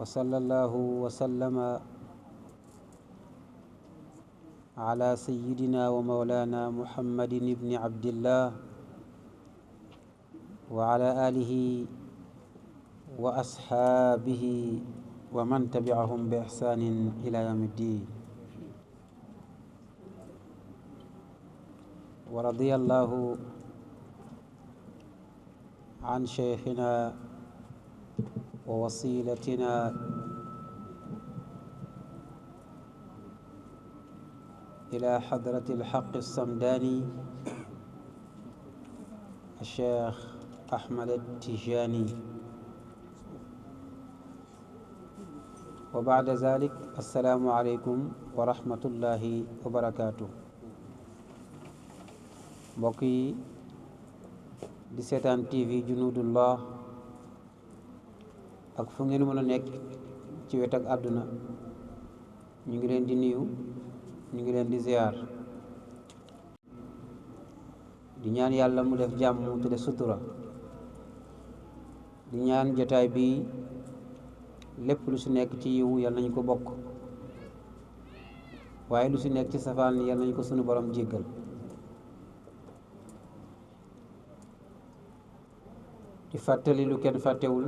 وصلى الله وسلم على سيدنا ومولانا محمد بن عبد الله وعلى آله وأصحابه ومن تبعهم بإحسان إلى يوم الدين. ورضي الله عن شيخنا ووصيلتنا إلى حضرة الحق الصمداني الشيخ أحمد التجاني. وبعد ذلك السلام عليكم ورحمة الله وبركاته. mbokk yi di seetaan TV Junudullah ak fu ngeen mën a nekk ci wet ak àdduna ñu ngi leen di nuyu, ñu ngi leen di ziar, di ñaan yàlla mu def jàmm te def sutura, di ñaan jotaay bi lépp lu si nekk ci yiw yàlla nañu ko bokk, waaye lu si nekk ci safaan yàlla nañu ko sunu borom jéggal. di fàttali lu kenn fàttewul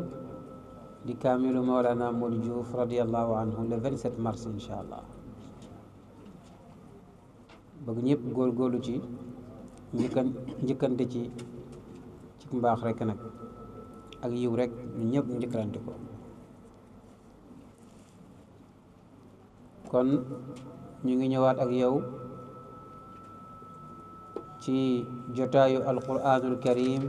di kaamilu Mawlana Modou Diouf radiallahu anhu le 27 mars incha allah. bëgg ñëpp góorgóorlu ci njëkkante ci mbaax rek nag ak yiw rek ñu ñëpp ñu njëkkalante ko. kon ñu ngi ñëwaat ak yow ci jotaayu alquranul karim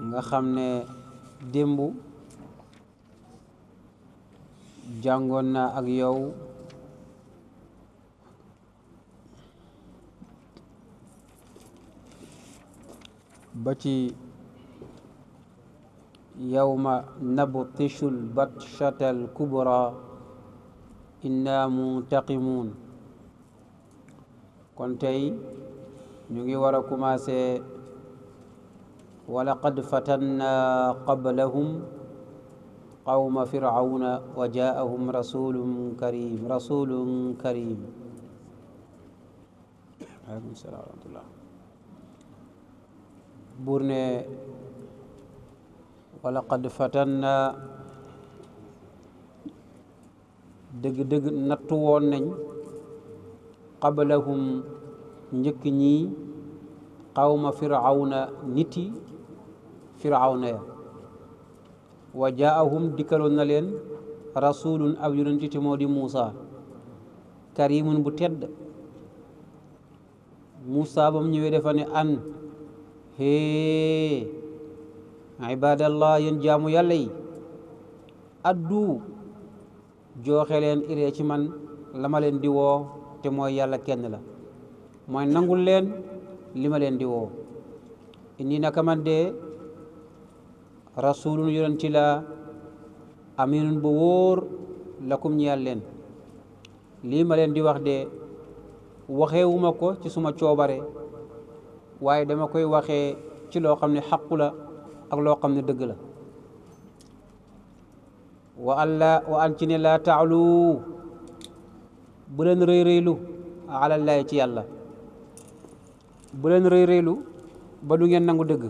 nga xam ne démb jàngoon naa ak yow ba ci yawma nabtishul batshatal kubra inna muntaqimun. kon tey ñu ngi war a commencé walaqad fatanna qablahum qawma firawna wa jaahum rasulun karim aleykum salaam wa rahmatullah. buur ne walaqad fatanna dëgg-dëgg nattu woon nañ qablahum njëkk ñi qawma firawna niti firawna ya wa jaahum dikkaloon na leen rasulun ab yonent te moo di Muusa karimun bu tedd. Muusa ba mu ñëwee dafa ne an hee ibadallah yéen jaamu yàlla yi addu jooxe leen iree ci man la ma leen di woo te mooy yàlla kenn la, mooy nangul leen li ma leen di woo. inni naka man de rasulun yonent la aminun bu wóor lakum ñeel leen. lii ma leen di wax de waxeewuma ko ci suma coobare, waaye dama koy waxee ci loo xam ne xaqu la ak loo xam ne dëgg la. wa an ci ne laa taalu bu leen rëy rëylu alallahi ci yàlla, bu leen rëy rëylu ba du ngeen nangu dëgg,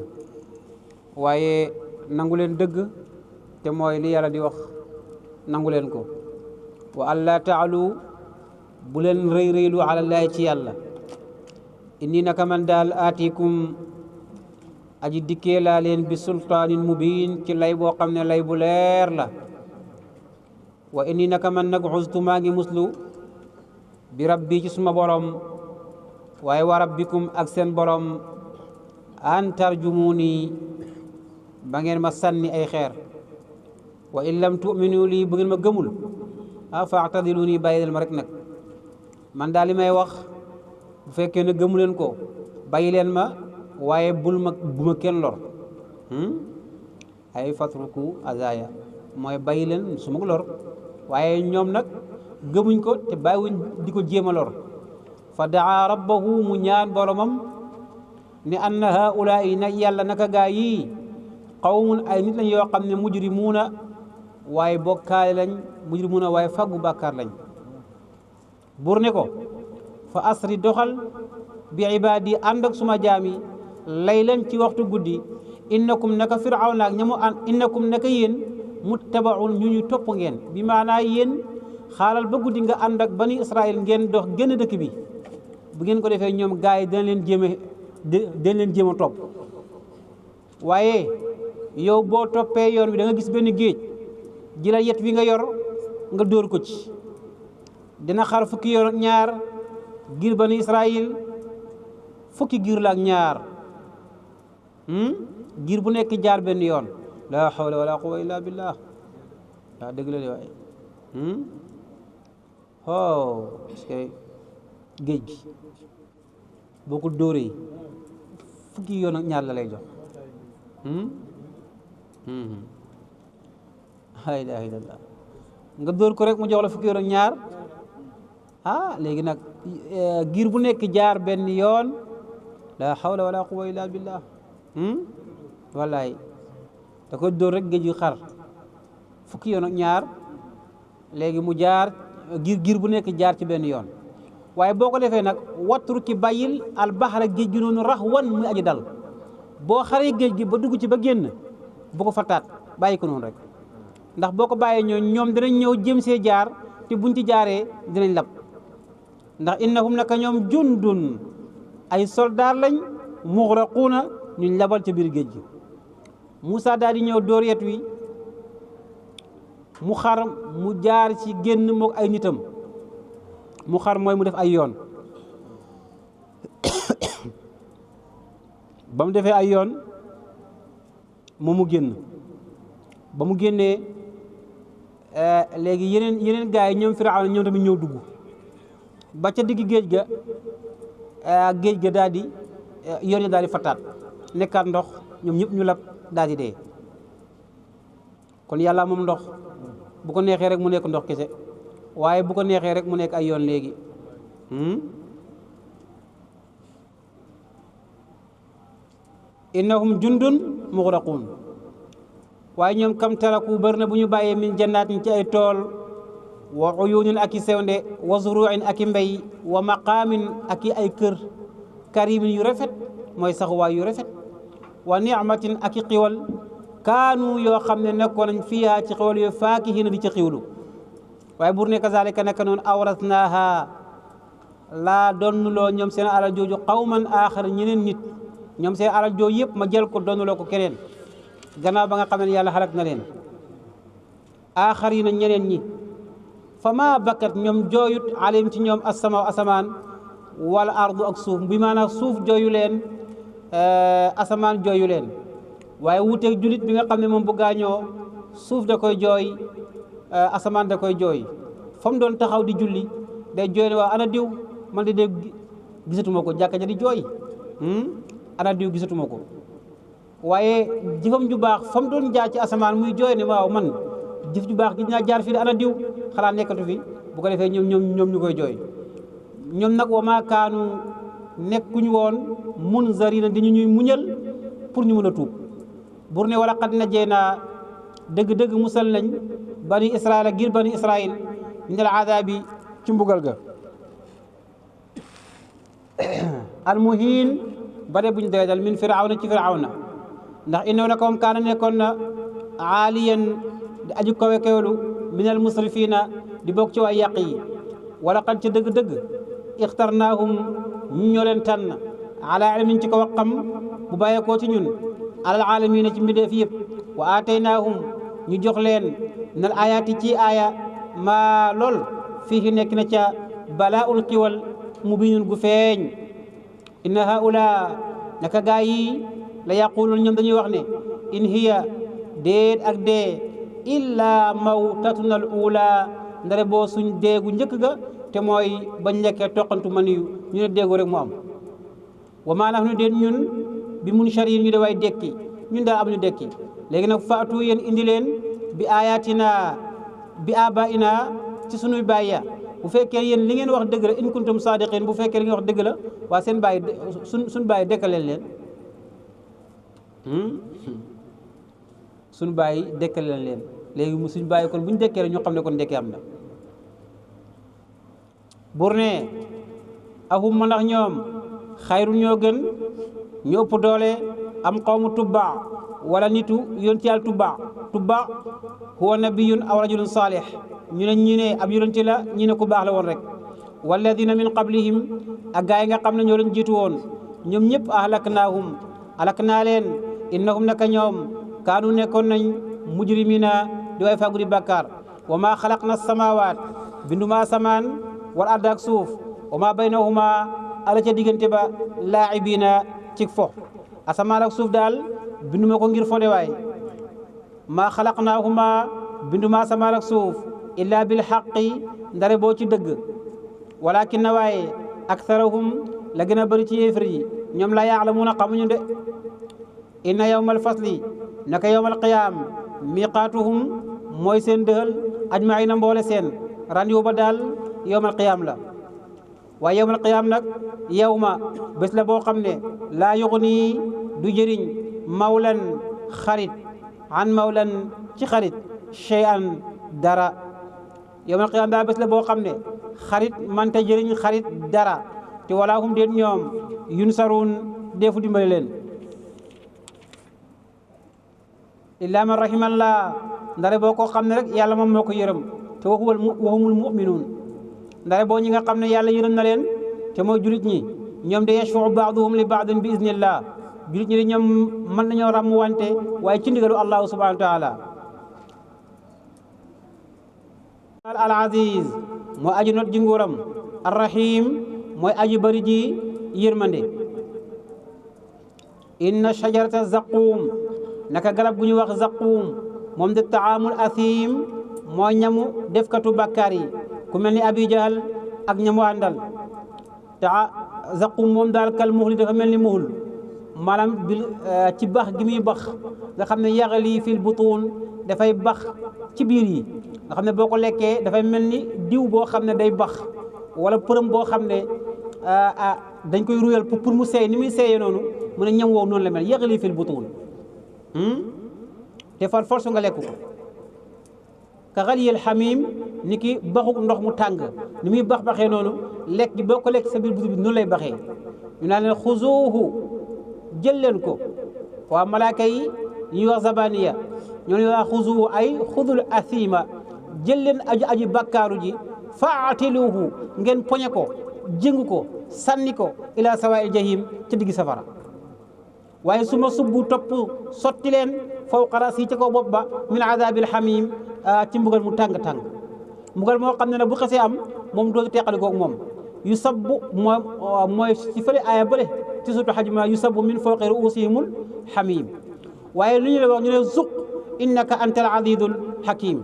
waaye nangu leen dëgg te mooy li yàlla di wax nangu leen ko. wa an laa taalu bu leen rëy rëylu alallahi ci yàlla. inni naka man daal aatikum aji dikkee laa leen bi sultaanin mubin ci lay boo xam ne lay bu leer la. wa inni naka man nag xustu maa ngi muslu bi rabbi ci suma borom, waaye wa rabbikum ak seen borom, an tarjumuni ba ngeen ma sànni ay xeer. wa in lam tu'minu lii bu ngeen ma gëmul fa'tadiluni bàyyi leen ma rek nag. man daal li may wax bu fekkee ne gëmu leen ko bàyyi leen ma, waaye bu ma kenn lor. ay fatruku azaya mooy bàyyi leen su ma lor, waaye ñoom nag gëmuñ ko te bàyyiwuñ di ko jéem a lor. fa daa rabbahu mu ñaan boromam ne anna haulaai nag yàlla naka gaa yii qawmun ay nit lañ yoo xam ne mujrimuuna waaye bokkaale lañ mujrimuuna waaye faggu bàkkaar lañ buur ne ko fa asri doxal bi ibaadi ànd ak suma jaam yi laylan ci waxtu guddi innakum naka firawna ak ñamu an innakum naka yéen muttabaun ñu topp ngeen bi maanaa yéen xaalal ba guddi nga ànd ak bani israil ngeen dox génn dëkk bi bu ngeen ko defee ñoom gaay yi dañ leen jéem a topp waaye yow boo toppee yoon bi da nga gis benn géej jëlal yet wi nga yor nga dóor ko ci dina xar fukki yoon ñaar giir bani israil fukki giir la ak ñaar giir bu nekk jaar benn yoon la hawla wala quwwata illa billah daa dëgg la de waaye parce que géej gi boo ko dóoree fukki yoon ak ñaar la lay jox la ilaha illallah nga dóor ko rek mu jox la fukki yoon ak ñaar léegi nag giir bu nekk jaar benn yoon la hawla wala quwwata illa billah wallaay da ko dóor rek géej gi xar fukki yoon ak ñaar léegi mu jaar giir bu nekk jaar ci benn yoon waaye boo ko defee nag wattru ki bàyyil al baxra géej gi noonu rax wan muy aji dal boo xaree géej gi ba dugg ci ba génn bu ko fataat bàyyi ko noonu rek ndax boo ko bàyyee ñoom dinañ ñëw jëm see jaar te buñ ci jaaree dinañ lab ndax innahum naka ñoom jundun ay soldaar lañ muxraquuna ñuñ labal ca biir géej gi Moussa daal di ñëw dóor yet wi mu xar mu jaar ci génn mook ay nitam mu xar mooy mu def ay yoon ba mu defee ay yoon moom mu génn ba mu génnee léegi yeneen gaa yi ñoom Firawna ñoom tamit ñëw dugg ba ca digg géej ga daal di yoon ya daal di fataat nekkaat ndox ñoom ñëpp ñu lab daal di dee kon yàlla moom ndox bu ko neexee rek mu nekk ndox kese waaye bu ko neexee rek mu nekk ay yoon léegi innahum jundun muxraquun waaye ñoom kam taraku bëri na bu ñu bàyyee min jannaatin ci ay tool wa uyunin ak i sewnde wa zuruin ak i mbéy wa maqaamin ak i ay kër karimin yu rafet mooy saxuwaay yu rafet wa nicmatin ak i xiwal kaanu yoo xam ne nekkoon nañ fiihaa ci xiwal yooyu faakihiina di ci xiwlu waaye bur ne kazalika naka noonu awrasnaaha laa donnuloo ñoom seen alal jooju qawman aaxar ñeneen nit ñoom seen alal jooju yëpp ma jël ko donnuloo ko keneen gannaaw ba nga xam ne yàlla xalak na leen aaxar yi na ñeneen ñi fa maa bakkat ñoom jooyut alayhim ci ñoom asamaan wala ardu ak suuf bi maanaam suuf jooyu leen asamaan jooyu leen waaye wuuteeg julit bi nga xam ne moom bu gaañoo suuf da koy jooy asamaan da koy jooy fa mu doon taxaw di julli day jooy ne waa ana diw man de gisatuma ko jàkka ja di jooy ana diw gisatuma ko waaye jëfam ju baax fa mu doon jaar ci asamaan muy jooy ne waaw man jëf ju baax gi dinaa jaar fii de ana diw xalaat nekkatu fi bu ko defee ñoom ñu koy jooy ñoom nag wa maa kaanu nekkuñu woon munzarina di ñuy muñal pour ñu mën a tuub bur ne wala xad najjaynaa dëgg-dëgg musal nañ bani israil ngir bani israil min al aadaabi ci mbugal ga al muhiin ba de buñ doy dal min firawna ci firawna ndax innahu naka moom kaana nekkoon na aaliyan di aju kawe kawelu min al musrifina di bokk ci waay yàq yi wala xad ci dëgg-dëgg ixtarnaahum ñu ñoo leen tànn ala ilmin ci ko xam bu bàyyeekoo ci ñun alal aalamiina ci mbindeef yëpp wa aataynaahum ñu jox leen nal ayaati ci aaya maa lool fii nekk na ca balaaul xiwal mubiinun gu feeñ inna haula naka gaa yi la yaquluun ñoom dañuy wax ne in hiya déet ak dee illa mawtatuna al ula ndare boo suñ deegu njëkk ga te mooy bañ lekkee toqantu man yu ñu ne déegu rek mu am wa maa nahnu déet ñun bi mun shariin ñu de way dekki ñun daal am ñu dekki léegi nag faatu yéen indi leen bi ayatina bi abaina ci sunuy baay ya bu fekkee yéen li ngeen wax dëgg la in kuntum saadiqin bu fekkee li ngeen wax dëgg la waa seen baay suñ baay dekkaleen leen suñu bàyyi dekkale lañ leen léegi suñu bàyyi kon bu ñu dekkee ñu xam ne kon dekkee am na bur ne ahum ma ndax ñoom xayru ñoo gën ñu ëpp doole am qawmu tubba wala nitu yonent yàlla tubba huwa nabiyun aw rajulun salih ñu ne ab yonent la ñu ne ku baax la woon rek walladina min qablihim ak gaa yi nga xam ne ñoo leen jiitu woon ñoom ñëpp ahlaknaahum alak naa leen innahum naka ñoom kaanu nekkoon nañ mujrimina di way fàggu di bàkkaar wa maa xalaqna samawaat binduma asamaan wal ard ak suuf wa maa baynahuma ala ca diggante ba laaibina cig fo asamaan ak suuf daal binduma ko ngir fonde waay maa xalaqnaahuma binduma asamaan ak suuf illa bil xaqi ndare boo ci dëgg walakin na waaye aktharahum la gën a bëri ci yéefar yi ñoom la yaalamuuna xamuñu de inna yawmal fasli naka yawmal qiyaam miqaatuhum mooy seen dëhël ajmaina mboole seen rendez-vous ba daal yawmal qiyaam la waaye yawmal qiyaam nag yawma bés la boo xam ne laa yuxni du jëriñ mawlan xarit an mawlan ci xarit shay'an dara yawmal qiyaam daal bés la boo xam ne xarit manta jëriñ xarit dara te wala hum déet ñoom yunsaruun deefu dimbale leen illaa man rahimallah ndare boo ko xam ne rek yàlla moom moo ko yërëm te waxumul muminuun ndare boo ñi nga xam ne yàlla yërëm na leen te mooy julit ñi ñoom de yashfau baaduhum li baadin bi iznillah julit ñi de ñoom mën nañoo ràmm wante waaye ci ndigalu allahu subhanahu wa taala al aziz mooy aji not ji nguuram arrahim mooy aji bari ji yërmande inna shajarata zaquum naka garab gu ñu wax zaquum moom de taamul athim mooy ñamu defkatu bàkkaar yi ku mel ni abi jahal ak ñamu àndal zaquum moom daal kal muxli dafa mel ni muxul maanaam ci bax gi muy bax nga xam ne yaxali fil butuun dafay bax ci biir yi nga xam ne boo ko lekkee dafay mel ni diw boo xam ne day bax wala përëm boo xam ne dañ koy ruyal pour mu seey ni muy seeyee noonu mu ne ñam woow noonu la mel yaxali fil butuun te far force nga lekk ko ka xaliyel xamim ni ki baxu ndox mu tàng ni muy baxee noonu lekk gi boo ko lekk sa biir butu bi noonu lay baxee ñu naan leen xuzuuhu jël leen ko waa malaaka yi ñuy wax zabaniya ñoo ñuy wax xuzuuhu ay xudul athima jël leen aji bakkaaru ji faatiluhu ngeen poñe ko jëngu ko sànni ko ila sawaa'il jahim ca diggi safara waaye su ma subbu topp sotti leen fawqa rasi ca kaw bopp ba min adabil hamim ci mbugal mu tàng-tàng mbugal moo xam ne nag bu xasee am moom doo teqali koog moom yu sabbu mooy ci fële aaya bële ci suutu xajma yu sabbu min fawqi ruusihimul hamim waaye lu ñu la wax ñu ne zuq innaka antal azizul hakim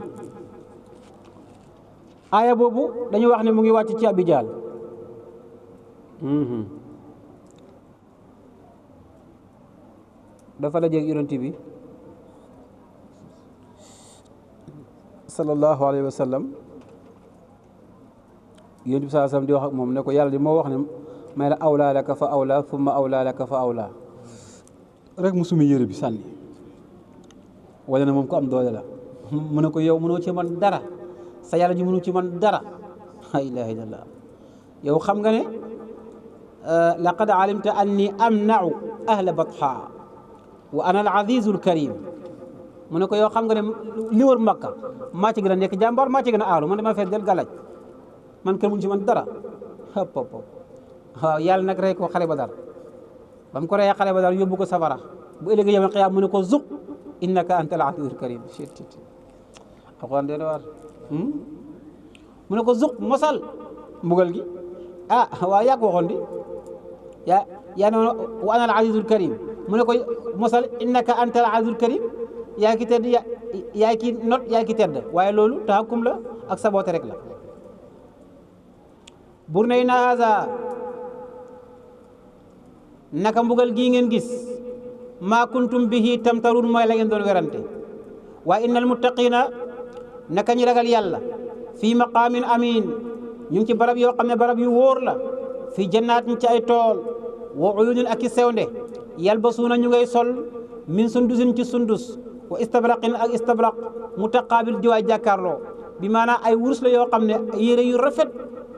aaya boobu dañu wax ne mu ngi wàcc ci Abi Jahl dafa la jeg yonent bi sallallahu alayhi wa sallam yonent bi sallallahu alayhi wa sallam di wax ak moom ne ko yàlla di moo wax ne may la awlaa laka fa awlaa thumma awlaa laka fa awlaa rek mu sumi yére bi sànni wala ne moom ko am doole la mu ne ko yow mënoo ci man dara sa yàlla ji mënu ci man dara la ilaha illallah yow xam nga ne laqad alimta anni amna'u ahla batha wa ana al azizul karim mu ne ko yow xam nga ne li wër Makka maa ci gën a nekk jàmbaar maa ci gën a aaru man dama fees del galaj man kenn mënu ci man dara hop hop waaw yàlla nag rey ko xare Badar ba mu ko reyee xare Badar yóbbu ko safara bu ëllëgee yawmal qiyaama mu ne ko zuq innaka anta al azizul karim alxuraan dee waar mu ne ko zuq mosal mbugal gi waaw yaa ko waxoon di yaa ne wa ana al azizul karim mu ne ko mosal innaka anta al azizul karim yaa ki tedd yaa ki not yaa ki tedd waaye loolu taxakum la ak saboote rek la bur na inna haza naka mbugal gii ngeen gis maa kuntum bihi tamtarun mooy la ngeen doon werante waaye innal muttaqina naka ñi ragal yàlla fii maqaamin amin ñu ngi ci barab yoo xam ne barab yu wóor la fii jannaat ñu ci ay tool wa uyunin ak i sewnde yalbasuuna ñu ngay sol min sundusin ci sundus wa istabraqin ak istabraq mutaqaabil di waay jàkkaarloo bi maanaam ay wurus la yoo xam ne yére yu rafet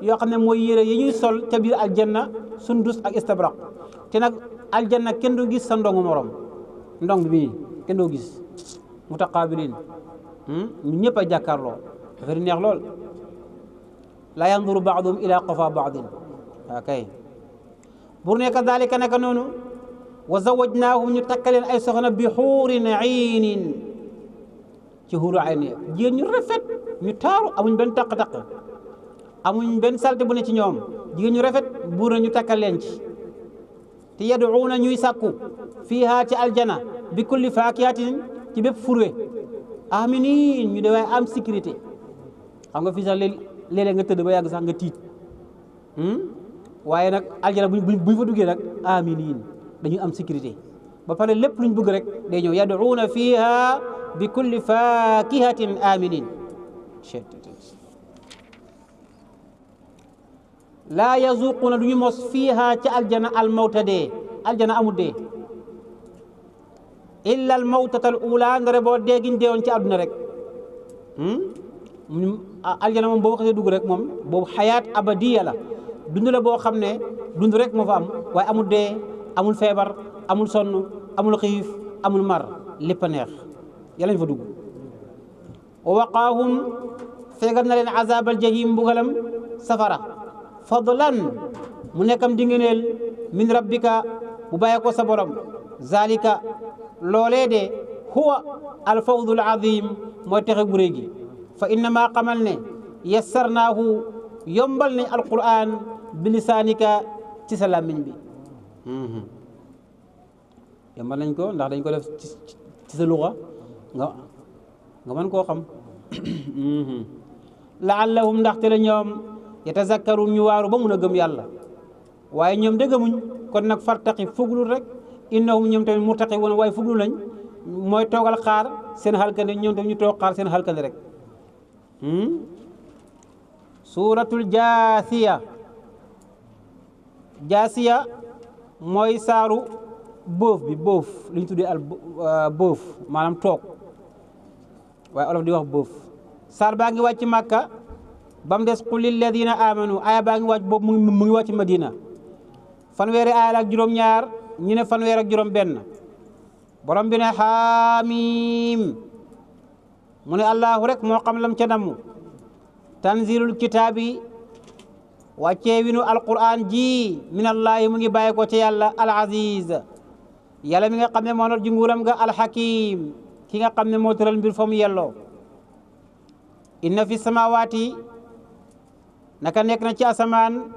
yoo xam ne mooy yére yi ñuy sol ca biir aljanna sundus ak istabraq te nag aljanna kenn du gis sa ndongu morom ndong bi kenn doo gis mutaqaabiliin ñun ñëpp ay jàkkaarloo dafa di neex lool laa yanduru baaduhum ila qafa baadin waa kay bur ne kadalika naka noonu wa zawajnaahum ñu takkaleen ay soxna bi xuurin aynin ci xuuru ayn jigéen ñu rafet ñu taaru amuñ benn taq-taq amuñ benn salte bu ne ci ñoom jigéen ñu rafet buur na ñu takkal leen ci te yad'uuna ñuy sàkku fiihaa ci aljana bi kulli faakihatin ci bépp furwe aminin ñu de waaye am sécurité xam nga fii sax léeg-léeg nga tëdd ba yàgg sax nga tiit waaye nag aljana buñ fa duggee nag aminin dañuy am sécurité ba pare lépp luñ bëgg rek day ñëw yad'uuna fiihaa bi kulli faakihatin aminin laa yazuquuna du ñu mos fiihaa ca aljana almawta dee aljana amul dee illa almawtata al ula ndare boo deegiñ deewoon ci àdduna rek aljana moom boo xasee dugg rek moom boobu xayaat abadiya la dund la boo xam ne dund rek moo fa am waaye amul dee amul feebar amul sonn amul xiif amul mar lépp a neex yàlla ñu fa dugg wa waqaahum feegal na leen azabal jahim mbugalam safara fadlan mu nekkam di ngeneel min rabbika bu bàyyee ko sa borom zalika loolee de huwa alfawdul azim mooy texe gu réy gi fa innama xamal ne yassarnaahu yombal nañ alquran bi lisaanika ci sa làmmiñ bi yombal nañ ko ndax dañ ko def ci sa luxa nga mën koo xam laallahum ndaxte la ñoom yatazakkarun ñu waaru ba mun a gëm yàlla waaye ñoom de gëmuñ kon nag fartaqi fuglul rek innahum ñoom tamit murtaqi woon waaye fuglu lañ mooy toogal xaar seen xalkande ñoom tamit ñu toog xaar seen xalkande rek suuratul jaasiya jaasiya mooy saaru boof bi boof li ñu tuddee al boof maanaam toog waaye olof di wax boof saar baa ngi wàcc Màkka ba mu des qul lilladina amanu aaya baa ngi wàcc boobu mu ngi wàcc Madina fanweeri aaya ak juróom-ñaar ñu ne fanweer ak juróom-benn borom bi ne xaamim mu ne allahu rek moo xam lam ca namm tanzilul kitaabi wàccee winu alquran ji min allahi mu ngi bàyyi ko ci yàlla al aziz yàlla mi nga xam ne moo not ji nguuram nga alxakim ki nga xam ne moo tëral mbir fa mu yelloo inna fi samawaati naka nekk na ci asamaan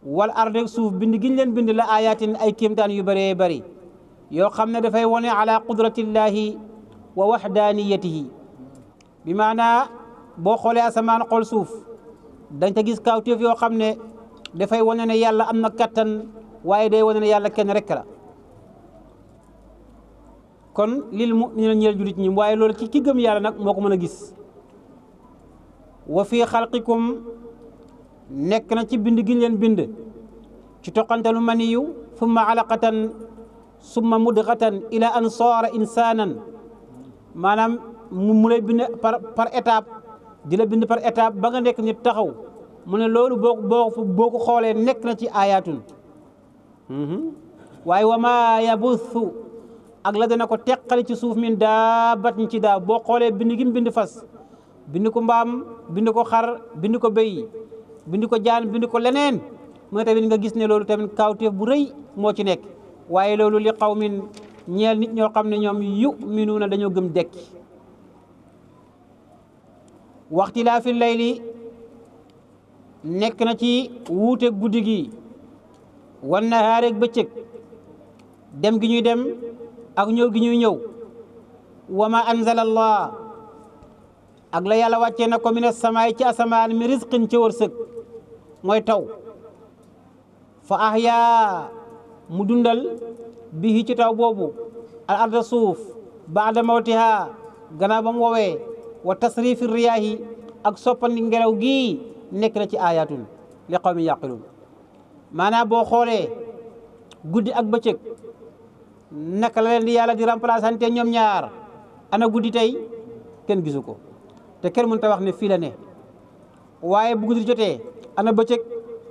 wal arde suuf bind giñ leen bind la ayatin ay kéemtaan yu bëree bëri yoo xam ne dafay wone ala qudratillahi wa waxdaaniyatihi bi maanaa boo xoolee asamaan xool suuf dañ ta gis kawtéef yoo xam ne dafay wone ne yàlla am na kattan waaye day wone ne yàlla kenn rek la kon lil mu'miniina ñeel julit ñi waaye loolu ci ki gëm yàlla nag moo ko mën a gis wa fii xalqikum nekk na ci bind gi leen bind ci toqantalu maniyu summa alaqatan summa mudghatan ila an saara insanan maanaam mu lay bind par étape di la bind par étape ba nga nekk nit taxaw mu ne loolu boo ko xoolee nekk na ci ayatun waaye wa ma yabuthu ak la dana ko teqali ci suuf min daabatin ci daa boo xoolee bind gi mu bind fas bind ko mbaam bind ko xar bind ko béy bind ko jaan bind ko leneen mooy tamit nga gis ne loolu tamit kawteef bu rëy moo ci nekk waaye loolu li qawmin ñeel nit ñoo xam ne ñoom yu'minuuna dañoo gëm dekki waxtilaafi layli nekk na ci wuute guddi gi wan nahaar ak bëccëg dem gi ñuy dem ak ñëw gi ñuy ñëw wa ma anzala allah ak la yàlla wàccee na ko mina samaay ci asamaan mi risqin ci wërsëg mooy taw fa ahyaa mu dundal bihi ci taw boobu al arda suuf baada mawtiha gannaaw ba mu woowee wa tasrifi riyaahi ak soppandi ngelaw gii nekk na ci ayatun li qawmin yaqilun maanaam boo xoolee guddi ak bëccëg naka la leen di yàlla di remplaçante ñoom ñaar ana guddi tey kenn gisu ko te kenn mënut a wax ne fii la ne waaye bu guddi jotee ana bëccëg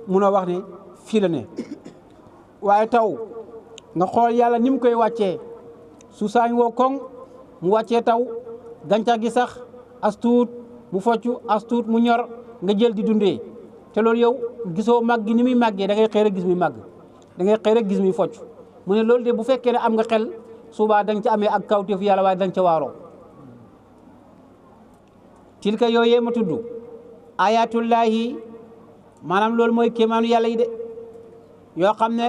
munoo wax ne fii la ne waaye taw nga xool yàlla ni mu koy wàccee su saa ñu woo koŋ mu wàccee taw gàncax gi sax as tuut mu focc as tuut mu ñor nga jël di dundee te loolu yow gisoo màgg ni muy màggee da ngay xëy rek gis muy màgg da ngay xëy rek gis muy focc mu ne loolu de bu fekkee ne am nga xel subaa da nga ca amee ak kawteef yàlla waaye da nga ca waaroo tilka yooyee ma tudd ayatullahi maanaam loolu mooy kéemaanu yàlla yi de yoo xam ne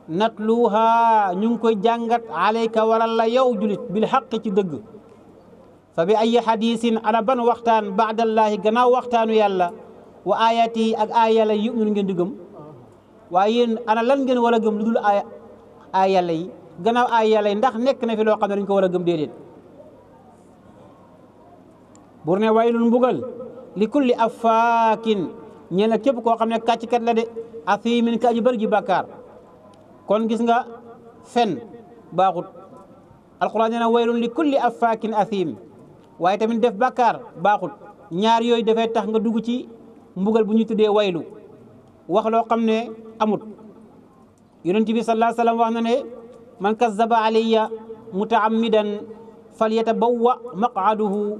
natluha ñu ngi koy jàngat alayka waral la yow julit bil xaq ci dëgg fa bi ay hadisin ana ban waxtaan baadallaahi gannaaw waxtaanu yàlla wa ayatihi ak ay yàlla yi yu'minu ngeen di gëm waaye yéen ana lan ngeen war a gëm lu dul ay yàlla yi gannaaw ay yàlla yi ndax nekk na fi loo xam ne dañ ko war a gëm déedéet bur ne waylun mbugal li kulli affaakin ñeel na képp koo xam ne kàcckat la de athimin ka aji bëri ji bàkkaar kon gis nga fen baaxut alquran nee na waylun li kulli affaakin athim waaye tamit def bàkkaar baaxut ñaar yooyu dafay tax nga dugg ci mbugal bu ñu tuddee waylu wax loo xam ne amut yonent bi sallallahu alayhi wasallam wax na ne man kazzaba alayya mutaammidan falyatabawwa maq'aduhu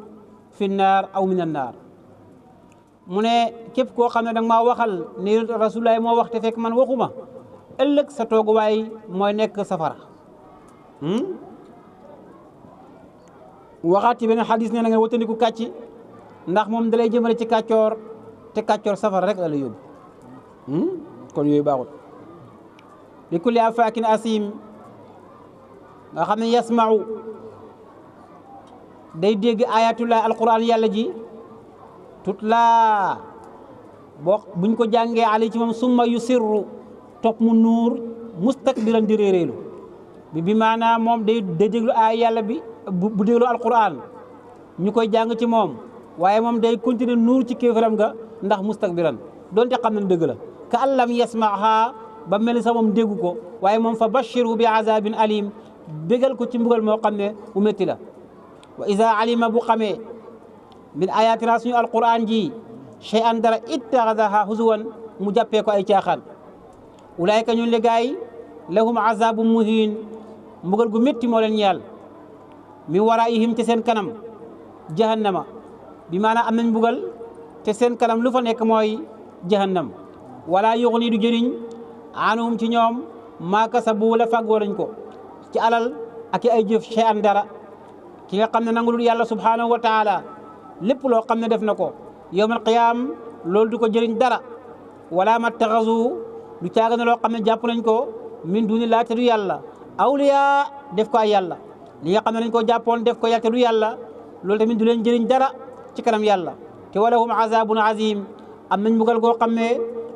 fi nnaar aw min annaar mu ne képp koo xam ne danga maa waxal ne rasulullahi moo wax te fekk man waxuma ëllëg sa tooguwaay mooy nekk safara waxaat ci benn xadis ne na nga watandiku kàcc ndax moom dalay jëmale ci kàccoor te kàccoor safara rek la yóbbu kon yooyu baaxut li kulli afaakin asim nga xam ne yasmau day dégg ayatullah alquran yàlla ji tutla buñ ko jàngee ali ci moom summa yusirru topp mu nuur mustakbiran di réeréelu bi maanaam moom day déglu ay yàlla bi bu déglu alquran ñu koy jàng ci moom waaye moom day continuer nuur ci kéefaram nga ndax mustakbiran doonte xam na dëgg la ka allam yasmaha ba mel ni sax moom déggu ko waaye moom fa bashiru bi azabin alim bégal ko ci mbugal moo xam ne bu métti la wa iza alima bu xamee min ayatina suñu alquran ji shay'an dara ittaxadaha huzuwan mu jàppee ko ay caaxaan ulaayka ñun le gaay lahum azabun muhin mbugal gu métti moo leen ñeel min waraihim te seen kanam jahannama bi maanaam am nañ mbugal te seen kanam lu fa nekk mooy jahannam wala yuxni du jëriñ anhum ci ñoom maa kasabu la fàggoo nañ ko ci alal ak ay jëf shay'an dara ki nga xam ne nangulul yàlla subhanahu wa taala lépp loo xam ne def na ko yawmal qiyaam loolu du ko jëriñ dara wala mattaxasu du caaga ne loo xam ne jàpp nañ ko min duni laa te du yàlla awliya def ko ay yàlla li nga xam ne dañ ko jàppoon def ko yàlla te du yàlla loolu tamit du leen jëriñ dara ci kanam yàlla te walahum azabun azim am nañ mbugal goo xam ne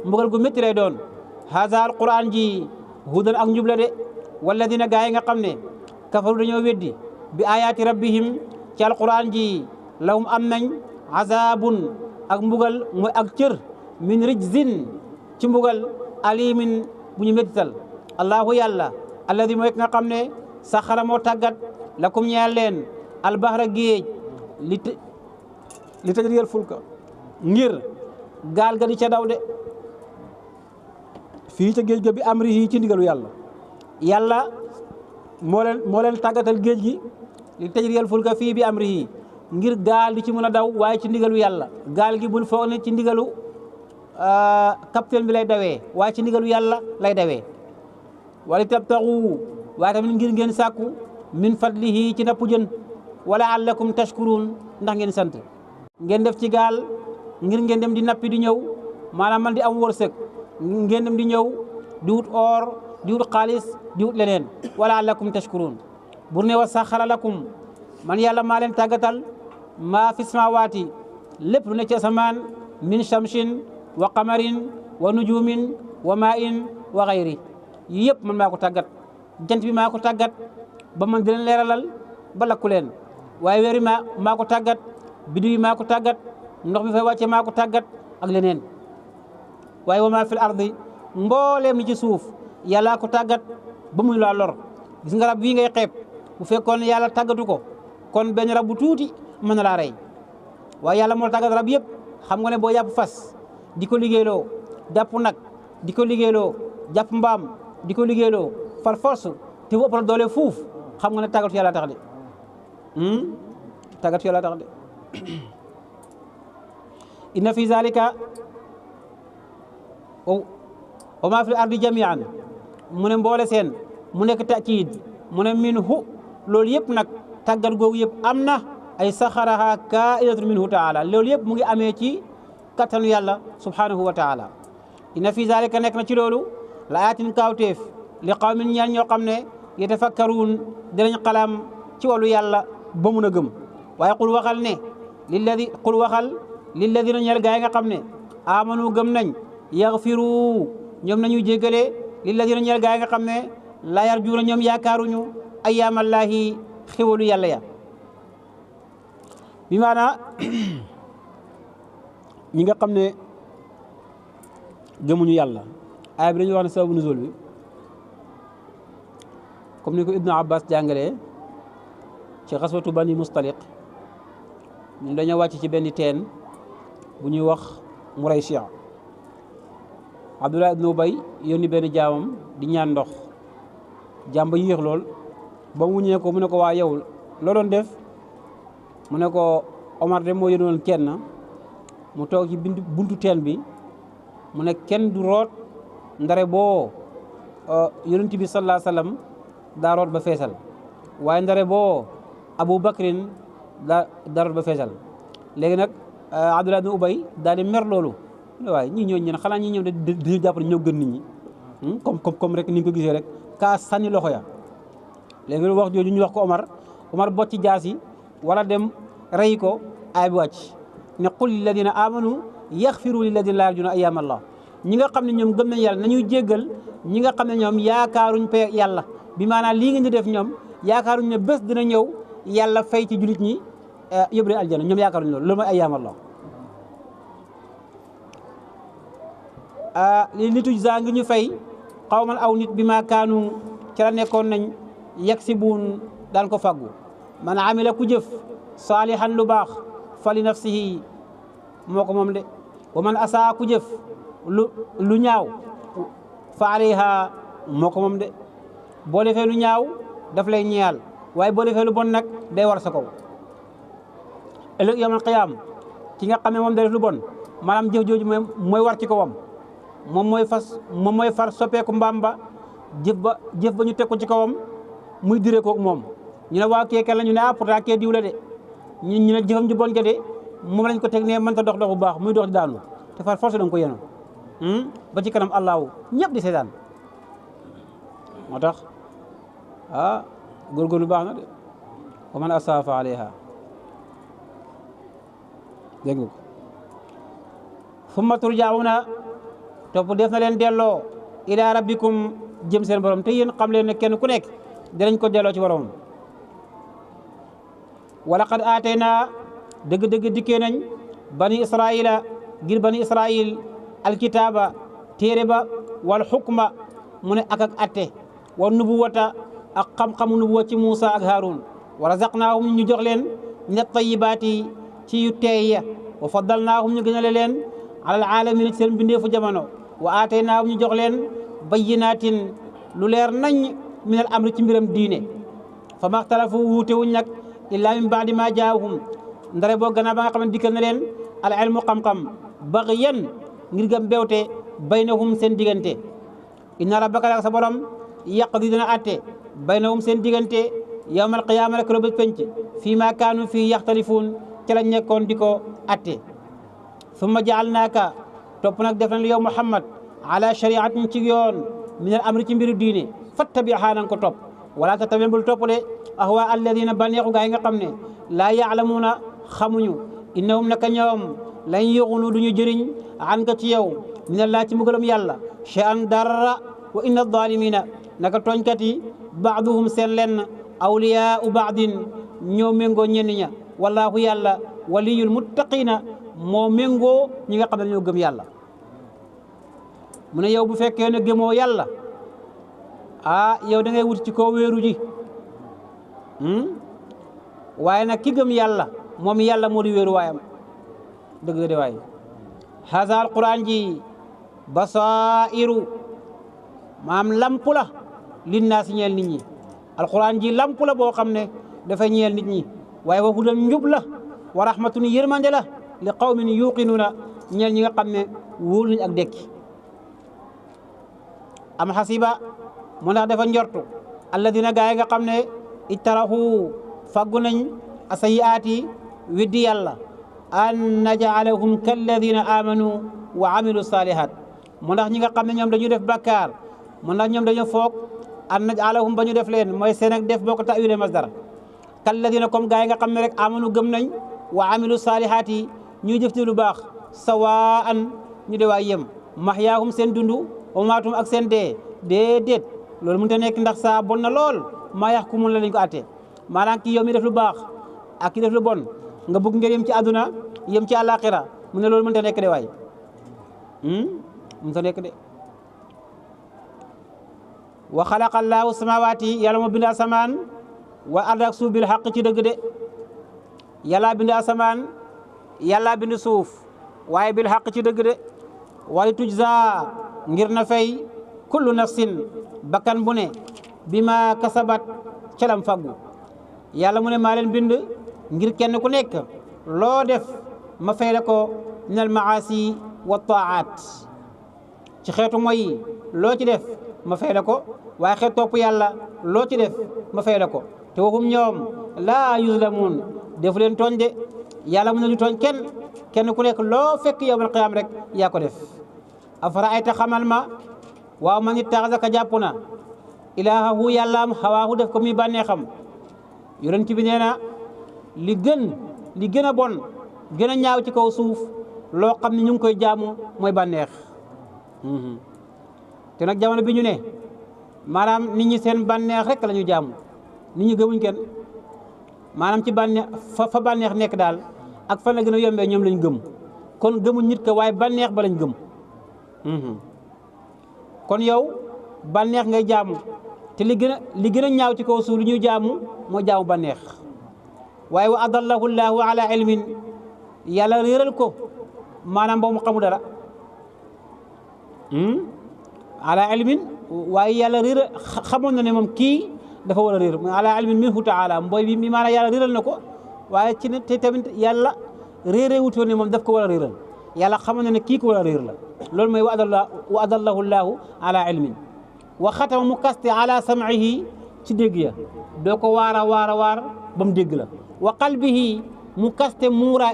mbugal gu métti lay doon haza alquran ji hudan ak njubla de walladina gaa yi nga xam ne kafaru dañoo weddi bi ayaati rabbihim ci alquran ji lahum am nañ azabun ak mbugal mooy ak cër min rijzin ci mbugal alimin bu ñu méttital allahu yàlla alladi mooy ki nga xam ne saxara moo tàggat lakum ñeel leen albahra géej li tajriyal fulka ngir gaal ga di ca daw de fii ca géej ga bi amrihi ci ndigalu yàlla yàlla moo leen tàggatal géej gi li tajriyal fulka fii bi amrihi ngir gaal di ci mën a daw waaye ci ndigalu yàlla gaal gi bul foog ne ci ndigalu capitaine bi lay dawee waaye ci ndigalu yàlla lay dawee wala tabtaxu waaye tamit ngir ngeen sàkku min fadlihi ci napp jën wala allakum tashkurun ndax ngeen sant ngeen def ci gaal ngir ngeen dem di nappi di ñëw maanaam man di am wërsëg ngeen dem di ñëw di wut or di wut xaalis di wut leneen wala allakum tashkurun bur ne wa saxara lakum man yàlla maa leen tàggatal maa fi samawaati lépp lu ne ci asamaan min shamsin wa qamarin wa nujumin wa ma'in wa xayri yi yëpp man maa ko tàggat jant bi maa ko tàggat ba man di leen leeralal ba lakku leen waaye weer yi maa ko tàggat biddiw yi maa ko tàggat ndox mi fay wàcce maa ko tàggat ak leneen waaye wa maa fil ardi mbooleem li ci suuf yàllaa ko tàggat ba muy laa lor gis nga rab bii ngay xeeb bu fekkoon yàlla tàggatu ko kon benn rab bu tuuti mën na laa rey waaye yàlla moo tàggat rab yëpp. xam nga ne boo jàpp fas di ko liggéeyloo jàpp nag di ko liggéeyloo jàpp mbaam di ko liggéeyloo par force te bu ëpp la doole fuuf xam nga ne tàggatu yàlla tax de tàggatu yàlla tax de inna fi zalika wa ma fi ardi jamian mu ne mboole seen mu nekk takiid mu ne minhu loolu yëpp nag tàggat googu yëpp am na ay saxaraha kainatun minhu taala loolu yëpp mu ngi amee ci kattanu yàlla subhanahu wa taala inna fi zalika nekk na ci loolu la ayatin kaawteef li qawmin ñaan ñoo xam ne yatafakkaruun dinañ xalaam ci wàllu yàlla ba mun a gëm waaye qul waxal ne qul waxal lilladina ñeel gaa yi nga xam ne amanu gëm nañ yaxfiru ñoom nañu jéggale lilladina ñeel gaa yi nga xam ne la yarjuuna ñoom yaakaaruñu ayyaamallaahi xéwalu yàlla ya bi maanaa ñi nga xam ne gëmuñu yàlla aaya bi dañuy wax ne sababu nuzul bi comme ni ko Ibnu Abbas jàngalee ci xaswatu Bani Mustaliq ñun dañoo wàcc ci benn teen bu ñuy wax Muraysiya Abdullah ibnu Ubay yónni benn jaamam di ñaan ndox jaam ba yéex lool ba mu wuññee ko mu ne ko waa yow loo doon def mu ne ko Omar de moo yónnoon kenn mu toog ci buntu teen bi mu ne kenn du root ndare boo yonent bi sallallahu alayhi wasallam daa root ba feesal waaye ndare boo Abu Bakrin daa root ba feesal léegi nag Abdullah ibn Ubay daal di mer loolu waaye ñii ñooñu ñen xanaa ñi ñëw dañu jàpp ne ñoo gën nit ñi comme rek ni nga ko gisee rek kaa sànni loxo ya léegi wax jooju ñu wax ko Omar bocci jaas yi wala dem rey ko aay bi wàcc ne qul lilladina amanu yaxfiru lilladina laa yarjuna ayyaam allah ñi nga xam ne ñoom gëm nañ yàlla nañuy jéggal ñi nga xam ne ñoom yaakaaruñ pe yàlla bi maanaam lii ngeen di def ñoom yaakaaruñ ne bés dina ñëw yàlla fay ci julit ñi yóbbu leen aljana ñoom yaakaaruñ loolu mooy ayyaam allah li nitu za ngi ñu fay xawman aw nit bi maa kaanu ci la nekkoon nañ yaksibuun daan ko faggu man amila ku jëf saalihan lu baax fali nafsihi moo ko moom de wa man asaa ku jëf lu ñaaw fa alayha moo ko moom de boo defee lu ñaaw daf lay ñeyal waaye boo defee lu bon nag day war sa kaw ëllëg yawmal qiyaam ki nga xam ne moom day def lu bon maanaam jëf jooju mooy war ci kawam moom mooy far soppeeku mbaam ba jëf ba ñu teg ko ci kawam muy dire koog moom ñu ne waa kee kan la ñu ne pourtant kee diw la de ñu ne jëfam ju bon ja de moom lañ ko teg ne mënta dox bu baax muy dox di daanu te far force da nga ko yenu ba ci kanam allahu ñëpp di seetaan moo tax góorgóorlu baax na de wa man asaafa alayha dégg nga ko summa turjauna topp def na leen delloo ila rabbikum jëm seen borom te yéen xam leen ne kenn ku nekk dinañ ko delloo ci borom wala qad aatayna dëgg-dëgg dikkee nañ bani israila ngir bani israil alkitaaba téere ba wal xukma mu ne ak atte wa nubuwata ak xam-xamu nubuwa ci Muusa ak Haarun wa razaqnaahum ñu jox leen min tayibaati ci yu teey ya wa faddalnaahum ñu gënale leen alal aalamiin ci seen bindeefu jamono wa aataynaahum ñu jox leen bayyinaatin lu leer nañ minal amri ci mbiram diine fa maxtalafu wuute wuñ nag illaa min baadi ma jaahum ndare boo gannaaw ba nga xam ne dikkal na leen al ilmu xam-xam baghyan ngir gam bewte baynahum seen diggante inna rabbaka la sa borom yaqdi dina atte baynahum seen diggante yawmal qiyaama rek bés penc fii ma kaanu fii yaxtalifuun ca lañ nekkoon di ko atte summa jaalnaaka topp nag def nañ yow Muhammad ala shariatin ci yoon min al amri ci mbiru diine fattabihaa nanga ko topp wala tattabi bul toppale ahwa alladina baneexu gaa yi nga xam ne laa yaalamuuna xamuñu innahum naka ñoom lañ yuxunu duñu jëriñ an ka ci yow mina laa ci mbugalam yàlla shay'an dara wa inna zalimina naka tooñkat yi baaduhum seen lenn awliyaau baadin ñoo méngoo ñenn ña wallaahu yàlla waliyul muttaqina moo méngoo ñi nga xam ne ñoo gëm yàlla mu ne yow bu fekkee ne gëmoo yàlla yow da ngay wut ci koo wéeru ji waaye nag ki gëm yàlla moom yàlla moo di wéeru waayam dëgg de waay haza alquran ji basairu maam lamp la linnaas ñeel nit ñi alquran ji lamp la boo xam ne dafa ñeel nit ñi waaye wa hudan njub la wa rahmatun yërmande la li qawmin yuqinuuna ñeel ñi nga xam ne wóolu nañ ak dekki am xasiba mu ndax dafa njortu alladina gaa yi nga xam ne ittarahu faggu nañ asayiaati widdi yàlla an najaalahum kalladina amanu wa amilu salihat mu ndax ñi nga xam ne ñoom dañu def bakkaar mu ndax ñoom dañu foog an najaalahum ba ñu def leen mooy seen ak def boo ko tawile masdar kalladina comme gaa yi nga xam ne rek amanu gëm nañ wa amilu salihat yi ñuy jëf ci lu baax sawaan ñu de waay yem mahyaahum seen dundu wa maatum ak seen dee déedéet loolu mënut a nekk ndax saa bon na lool maa yaxkumun la lañ ko attee maanaam kii yow mi def lu baax ak ki def lu bon nga bëgg ngeen yem ci àdduna yem ci àllaaxira mu ne loolu mënut a nekk de waay mënut a nekk de wa xalaqa allaahu samawaati yàlla moo bind asamaan wa ard ak suuf bil xaq ci dëgg de yàlla bind asamaan yàlla bind suuf waaye bil xaq ci dëgg de wali tujza ngir na fay kullu nafsin bakkan bu ne bi ma kasabat calam faggu yàlla mu ne maa leen bind ngir kenn ku nekk loo def ma fay la ko minal maasi wa taat ci xeetu mooy loo ci def ma fay la ko waaye xeet topp yàlla loo ci def ma fay la ko te waxum ñoom laa yuzlamuun defu leen tooñ de yàlla mu ne ñu tooñ kenn ku nekk loo fekk yawmal qiyaam rek yaa ko def afara ayta xamal ma waaw man ittaxasa ka jàpp na ilaahahu yàllaam xawaahu def ko muy bànneexam yonent bi nee na li gën a bon gën a ñaaw ci kaw suuf loo xam ne ñu ngi koy jaamu mooy bànneex te nag jamono bi ñu ne maanaam nit ñi seen bànneex rek la ñu jaamu nit ñi gëmuñ kenn maanaam ci bànneex fa bànneex nekk daal ak fan la gën a yombee ñoom lañ gëm kon gëmuñ nit ka waaye bànneex ba lañ gëm kon yow bànneex ngay jaamu te li gën a ñaaw ci kaw suuf li ñuy jaamu moo jaamu bànneex waaye wa adallahu llahu ala ilmin yàlla réeral ko maanaam boobu mu xamu dara ala ilmin waaye yàlla réeral xamoon na ne moom kii dafa war a réer ala ilmin minhu taala mbooy bi mi maanaam yàlla réeral na ko waaye ci ne te tamit yàlla réeré wutoon ne moom daf ko war a réeral yàlla xamoon na ne kii ko war a réer la loolu mooy wa adallahu llahu ala ilmin wa xatama mu kaste ala sam'ihi ci dégg ya doo ko waar ba mu dégg la wa qalbihi mu kaste muura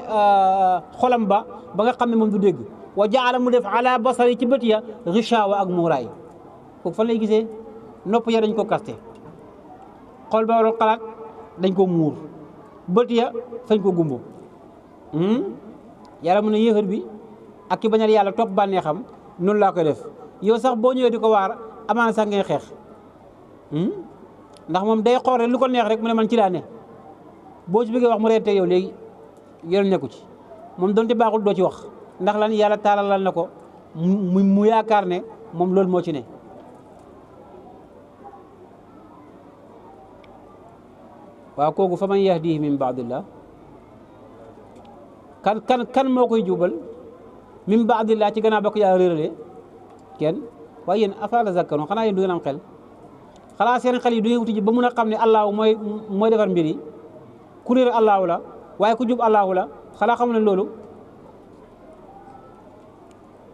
xolam ba nga xam ne moom du dégg wa jaala mu def ala basari ci bët ya rishawa ak muuraay kooku fan lay gisee nopp ya dañ ko kaste xol ba waroon xalaat dañ ko muur bët ya fañ ko gumbo yàlla mu ne yéefar bi ak ki bañal yàlla topp bànnee xam noonu laa koy def yow sax boo ñëwee di ko waar amaana sax ngay xeex ndax moom day xool rek lu ko neex rek mu ne man ci laa ne boo ci bëggee wax mu reete yow léegi yoon nekku ci moom donte baaxul doo ci wax ndax lan yàlla taalalal na ko mu yaakaar ne moom loolu moo ci ne waaw kooku fa man yahdihi min baadillah kan moo koy jubal min baadillah ci gannaaw ba ko yàlla réeralee kenn waaye yéen afala tazakkaruun xanaa yéen du ngeen am xel xanaa seen xel yi du ngeen wuti ji ba mun a xam ne allaahu mooy defar mbir yi ku réer allaahu la waaye ku jub allaahu la xanaa xamu ne loolu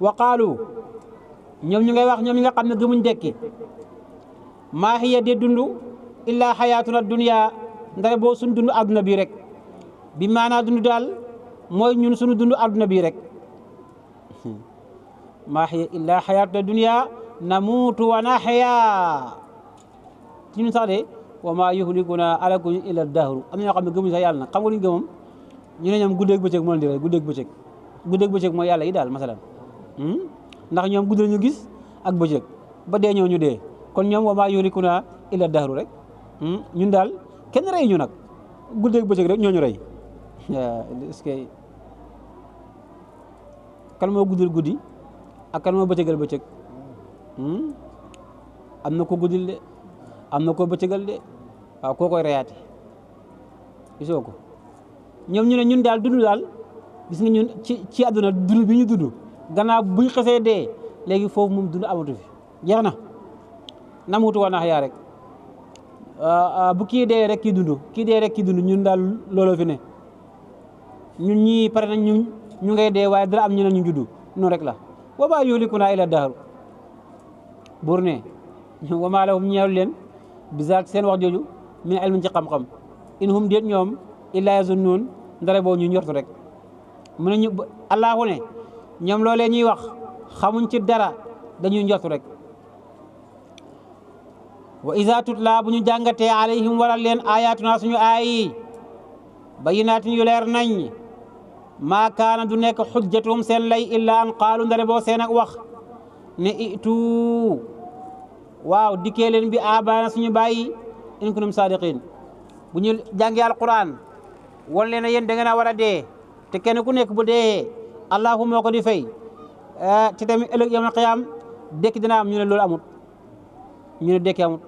wa qaalu ñoom ñu ngay wax ñoom ñi nga xam ne gëmuñ dekki maa hiya de dund illaa xayaatuna dunya ndare boo suñu dund àdduna bii rek bi maanaa dund daal mooy ñun suñu dund àdduna bii rek maa hiya illaa xayaatuna dunya namuutu wa naxyaa ci ñun sax de wa maa yuhlikuna alakuñ illa dahru am na ñoo xam ne gëmuñ sax yàlla nag xam nga luñ gëmam ñu ne ñoom guddeeg bëccëg moo leen di rey guddeeg bëccëg mooy yàlla yi daal masalan ndax ñoom guddi ñu gis ak bëccëg ba dee ñëw ñu dee kon ñoom wa maa yuhlikuna illa dahru rek ñun daal kenn rey ñu nag guddeeg bëccëg rek ñooñu rey est-ce que kan moo guddil guddi ak kan moo bëccëgal bëccëg am na ko guddil de am na ko bëccëgal de waaw koo koy reyaati gisoo ko ñoom ñu ne ñun daal dund daal gis nga ñun ci àdduna dund bi ñu dund gannaaw buñ xasee dee léegi foofu moom dund amatu fi jeex na namutu wa nax yaa rek bu kii dee rek kii dund kii dee rek kii dund ñun daal looloo fi ne ñun ñii pare nañ ñu ngay dee waaye dara am ñu ne ñu juddu noonu rek la wa maa yuhlikunaa illa dahru buur ne wa maa lahum ñeewul leen bisaak seen wax jooju min ilmin ci xam-xam in hum déet ñoom illaa yazunnuun ndare boo ñu njortu rek mu ne ñu Allahu ne ñoom loolee ñuy wax xamuñ ci dara dañuy njortu rek wa iza tutla bu ñu jàngatee alayhim waral leen ayatuna suñu aay bayyinaatin yu leer nañ maa kaana du nekk xujjatuhum seen lay illa an qaalu ndare boo seen ak wax ne itu waaw dikkee leen bi abaana suñu bàyyi in kuntum sadiqin bu ñu jàngee alquran won leen ne yéen da ngeen a war a dee te kenn ku nekk bu dee allahu moo ko di fay te tamit ëllëg yawmal qiyaam dekki dina am ñu ne loolu amut ñu ne dekki amut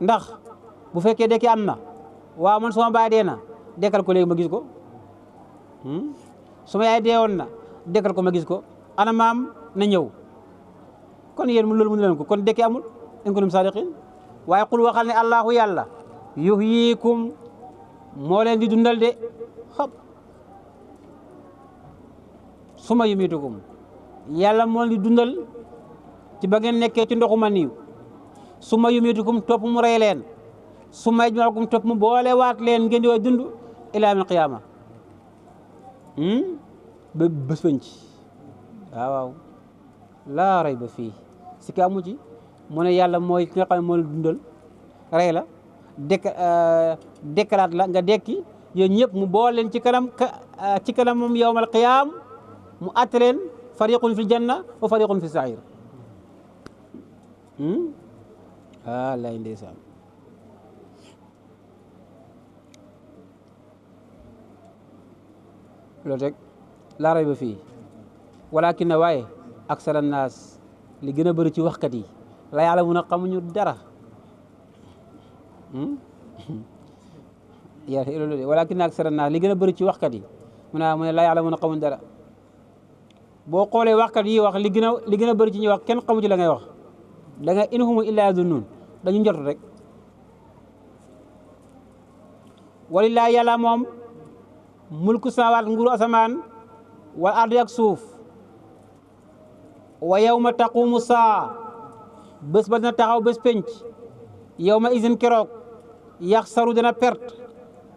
ndax bu fekkee dekki am na waaw man suma baay dee na dekkal ko léegi ma gis ko suma yaay dee woon na dekkal ko ma gis ko ana maam na ñëw kon yéen loolu mënu leen ko kon dekki amul in kuntum sadiqin waaye qul waxal ne allahu yàlla yuhyikum moo leen di dundal de xab suma yumitukum yàlla moo leen di dundal ci ba ngeen nekkee ci ndoxu ma niiw suma yumitukum topp mu rey leen suma yajma'ukum topp mu boole waat leen ngeen di way dund ilaa yawmil qiyaama ba bés bañ ci waaw laa rayba fii si ka amu ci mu ne yàlla mooy ki nga xam ne moo la dundal rey la dekkalaat la nga dekki yéen ñëpp mu boole leen ci kanam moom yawmal qiyaam mu àtte leen fariqun fil janna wa fariqun fi sa'iir lay ndeysaan loolu rek laa rayba fii walakin na waaye aksara naas li gën a bëri ci waxkat yi la ya'lamuuna xamuñu dara loolu de walakin aksara naas li gën a bëri ci waxkat yi mu ne la ya'lamuuna xamuñu dara boo xoolee waxkat yi wax li gën a bëri ci ñuy wax kenn xamu ci la ngay wax da nga in hum illaa yazunnuun dañu njort rek walillaahi yàlla moom mulku samaawaat nguuru asamaan wal ardi ak suuf wa yawma taqumu saa bés ba dina taxaw bés penc yawma izin keroog yaxsaru dana perte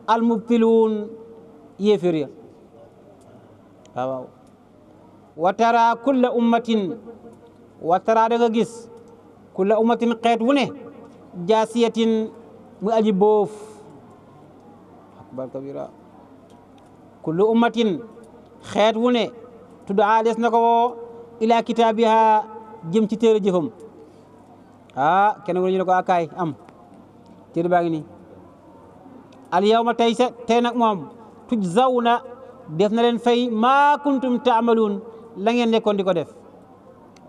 al mubtiluun yéefér ya waaw wa tara kulla ummatin wa tara da nga gis kulla ummatin xeet wu ne jaasiyatin muy aji boof akbar kabira kullu ummatin xeet wu ne tuddaa des na ko woo ila kitaabiha jëm ci téere jëfam kenn wu ñu ne ko akaay am téere baa ngi nii al yawma tey nag moom tujzawna def na leen fay maa kuntum taamaluun la ngeen nekkoon di ko def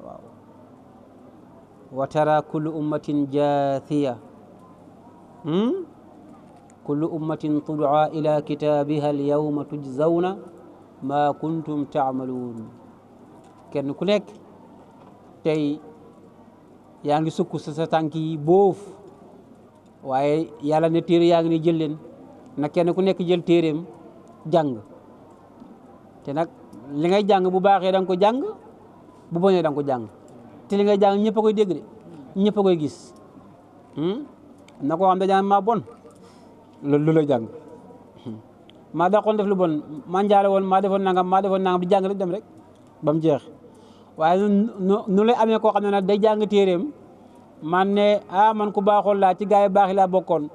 waaw wa tara kullu ummatin jaathiya kullu ummatin tud'a ila kitaabiha al yawma tujzawna maa kuntum taamaluun kenn ku nekk tey yaa ngi sukk sa tànk yi boof waaye yàlla ne téere yaa ngi ni jël leen na kenn ku nekk jël téereem jàng te nag li ngay jàng bu baaxee da nga ko jàng bu bonee da nga ko jàng te li ngay jàng ñëpp a koy dégg de ñëpp a koy gis na ko xam dañaan maa bon lu lay jàng maa daqoon def lu bon maa njaale woon maa defoon nangam di jàng rek dem rek ba mu jeex waaye nu lay amee koo xam ne nag day jàng téeréem man ne man ku baaxoon laa ci gaa yi baax yi laa bokkoon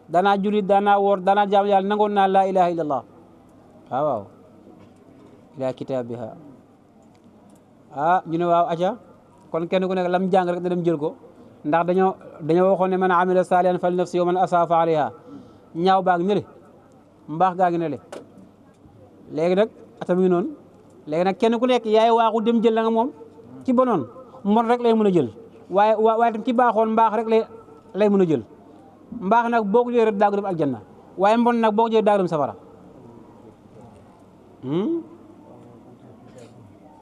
danaa julit danaa woor danaa jaam yàlla nangoon naa laa ilaha illallah waaw ila kitaabiha ñu ne waaw aca kon kenn ku nekk lam jàng rek na dem jël ko ndax dañoo waxoon ne man amila saalihan fali nafsi wa man asaa fa alayha ñaaw baa ngi ne le mbaax gaa ngi ne le léegi nag atam ngi noonu léegi nag kenn ku nekk yaay waaxu dem jël la nga moom ci bonoon mon rek lay mën a jël waaye tam ci baaxoon mbaax rek lay mën a jël mbaax nag boo ko jëlee rek daa ko dem aljanna waaye mbon nag boo ko jëlee daarum safara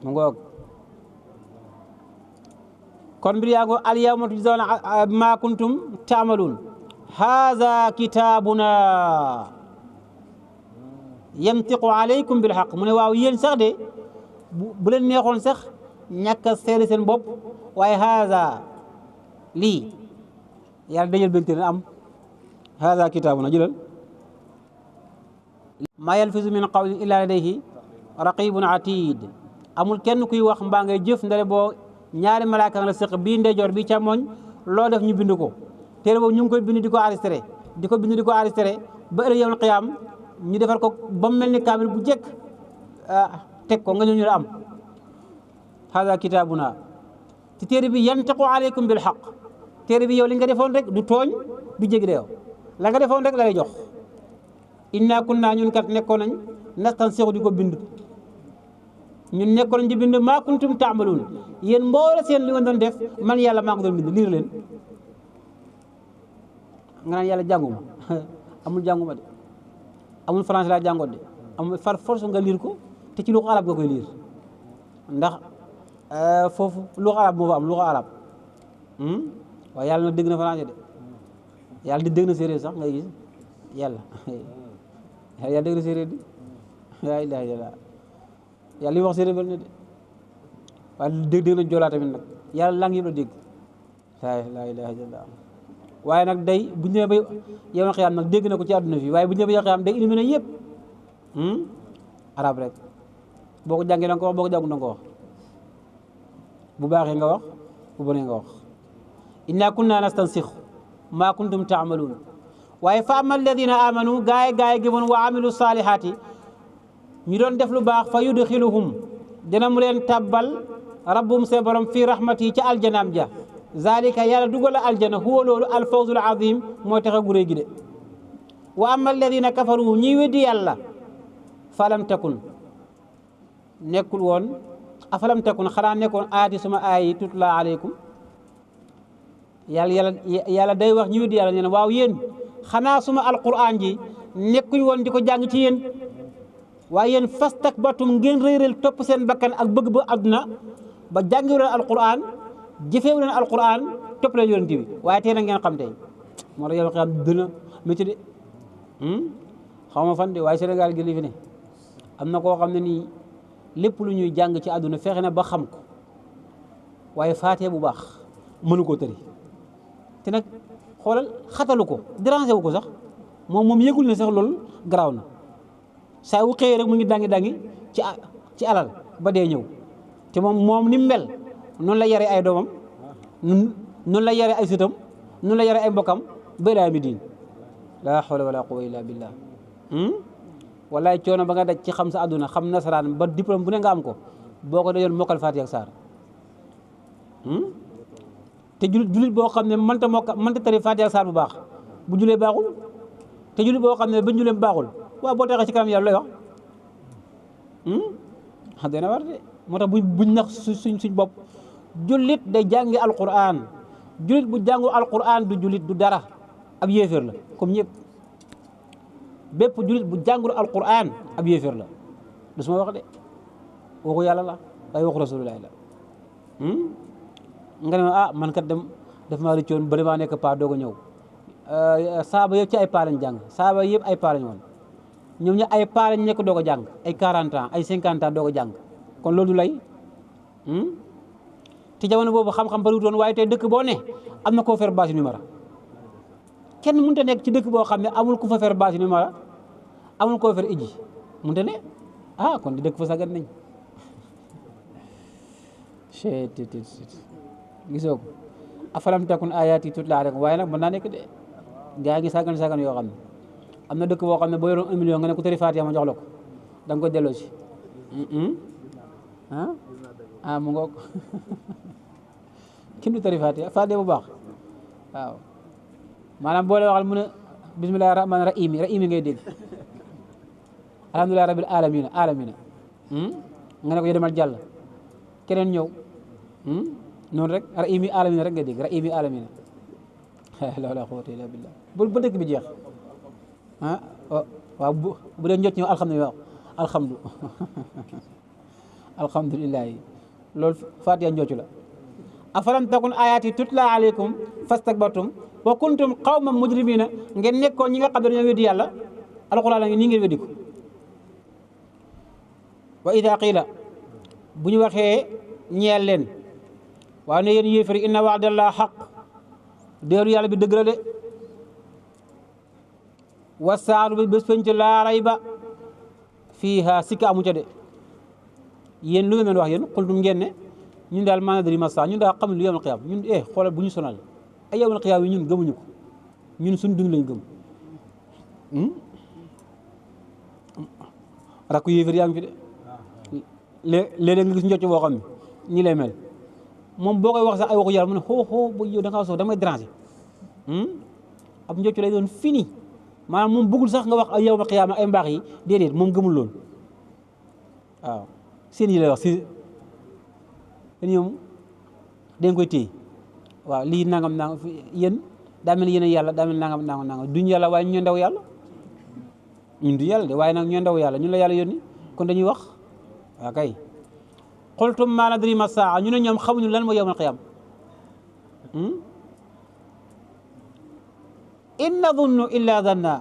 mu ngoog kon mbir yaa ngo al yawma tujzawna ma kuntum taamaluun haza kitabuna yantiqu alaykum bil haqq mu ne waaw yéen sax de bu leen neexoon sax ñàkk a seede seen bopp waaye haza lii yàlla dajal benn téere am haza kitabuna jëlal maa yalfizu min qawlin illa ladayhi raqibun atid amul kenn kuy wax mbaa ngay jëf ndare boo ñaari malaaka nga la sëq bii ndeyjoor bii càmmoñ loo def ñu bind ko téere boobu ñu ngi koy bind di ko enregistré di ko bind di ko enregistré ba ëllëg yawmal qiyaam ñu defar ko ba mu mel ni kaamil bu jëkk teg ko nga ñëw ñu la am hada kitabuna ci téere bi yantiqu alaykum bil haqq téere bi yow li nga defoon rek du tooñ du jéggi dayoo la nga defoon rek la lay jox inna kunna ñun kat nekkoon nañ nastansikhu di ko bind ñun nekkoon nañ di bind maa kuntum taamaluun yéen mboole seen li nga doon def man yàlla maa ko doon bind liir leen nga naan yàlla jànguma amul jànguma de amul français laa jàngoon de amul far force nga liir ko te ci luxa arab nga koy liir ndax foofu luxa arab moo fa am luxa arab waaye yàlla nag dégg na français de yàlla di dégg na séeréer sax ngay gis yàlla yàlla dégg na séeréer di laa ilaaha illallaah yàlla li wax séeréer bari na de waaye dégg na joolaa tamit nag yàlla lang yëpp la dégg laa ilaaha illallaah waaye nag day bu ñu demee ba yow na xiyaam nag dégg na ko ci àdduna fi waaye bu ñu demee ba yow xiyaam day éliminé yëpp arab rek boo ko jàngee da nga ko wax boo ko jàngul da nga ko wax bu baaxee nga wax bu bonee nga wax inna kunna nastansikh ma kuntum taamaluun waaye fa ama alladina amanu gaay gëmoon wa amilu saalihaati ñu doon def lu baax fa yudxiluhum dina mu leen tabbal rabbum seen borom fii rahmati ca aljanaam ja zalika yàlla dugal aljana huwa loolu alfawzul azim mooy taxe gu réy gi de wa ama alladina kafaru ñi weddi yàlla falam takun nekkul woon afalam takun xanaa nekkoon aati suma ayi tutla aleykum yàlla day wax ñi weddi yàlla ne waaw yéen xanaa suma alquran ji nekkuñ woon di ko jàng ci yéen waaye yéen fastakbartum ngeen réeréel topp seen bakkan ak bëgg ba àdduna ba jàngiwu leen alquran jëfeewu leen alquran topp leen yonent bi waaye tey nag ngeen xam tey moo tax yow xam dina métti de xaw ma fan de waaye Sénégal gi li fi ne am na koo xam ne nii lépp lu ñuy jàng ci àdduna fexe na ba xam ko waaye faatee bu baax mënu koo tëri te nag xoolal xatalu ko dérangé wu ko sax moom yëgul ne sax loolu garaaw na saa wu xëyee rek mu ngi dangi ci alal ba dee ñëw te moom ni mu mel noonu la yare ay doomam noonu la yare ay sëtam noonu la yare ay mbokkam ba ilaa mi diin laa hawla wala quwwata illa billah wallaay coono ba nga daj ci xam sa àdduna xam nasaraan ba diplôme bu ne nga am ko boo ko dajoon mokkal Faatiha ak saar te julit boo xam ne mënta tari Faatiha ak saar bu baax bu julee baaxul te julit boo xam ne ba juleem baaxul waaw boo taxee ci kanam yàlla lay wax xam dana war de moo tax buñ nax suñ bopp jullit day jàngi alquran jullit bu jàngul alquran du jullit du dara ab yéeféer la comme ñëpp bépp jullit bu jàngul alquran ab yéeféer la du suma wax de waxu yàlla la waaye waxu rasulullahi la nga ne ma man kat dem daf maa rëccoon ba damaa nekk paa doog a ñëw saaba yëpp ci ay paa lañ jàng saaba yëpp ay paa lañ woon ñoom ñi ay paa lañ nekk doog a jàng ay 40 ans ay 50 ans doog a jàng kon loolu du lay te jamono boobu xam-xam bariwutoon waaye tey dëkk boo ne am na koo fer bâche numéro kenn mënut a nekk ci dëkk boo xam ne amul ku fa fer bâche numéro amul koo fer iji mënut a ne kon di dëkk fa sagat nañ gisoo ko afalam takun ayati tutla alaykum waaye nag mën naa nekk de gaa ngi sagan yoo xam ne am na dëkk boo xam ne boo yoroon 1 million nga ne ko tëri Faatiha ma jox la ko da nga ko delloo si mu ngoog kenn du tëri Faatiha bu baax waaw maanaam boo lee waxal mu ne bismillahi rahmaani rahim ngay dégg alhamdulillahi rabbil alamina nga ne ko yo demal jàll keneen ñëw noonu rek rahimi alamina rek ngay dégg rahimi alamina la quwwata illa billah ba dëkk bi jeex ah waaw bu dee njot ñëw alhamdulilah alhamdu alhamdulilah loolu fatiha njoocu la afalam takun ayati tutla alaykum fastakbartum wa kuntum qawman mujrimina ngeen nekkoon ñi nga xam ne dañoo weddi yàlla alquran la ngi nii ngeen weddi ko wa ida qiila bu ñu waxee ñeel leen waaw ne yéen yéefari inna wa'dallah xaq déeru yàlla bi dëgg la de wa saatu bi bés penc laa rayba fiiha sikka amu ca de yéen lu ngeen doon wax yéen xultum ngeen ne ñun daal maa nadri ma saa ñun daal xamuñ lu yawmal qiyaama ñun xoolal bu ñu sonal ay yawmal qiyaama yi ñun gëmuñu ko ñun suñu dund lañ gëm rakku yéefar yaa ngi fi de léeg-léeg nga gis njocc boo xam ne ñi lay mel moom boo koy wax sax ay waxu yàlla mu ne xoo bu yow da ngaa soof damay déranger ab njocc lay doon fini maanaam moom bëggul sax nga wax ay yawmal qiyaama ay mbaax yi déedéet moom gëmul loon waaw seen yi lay wax si ñoom dañ koy téye waaw lii nangam nangam yéen daa mel yéen yàlla daa mel nangam duñ yàlla waaye ñu ndaw yàlla ñun du yàlla de waaye nag ñu ndaw yàlla ñun la yàlla yónni kon dañuy wax waaw kay qultum ma nadri ma saa ñu ne ñoom xamuñu lan mooy yawmal qiyaama in nadunnu illa danna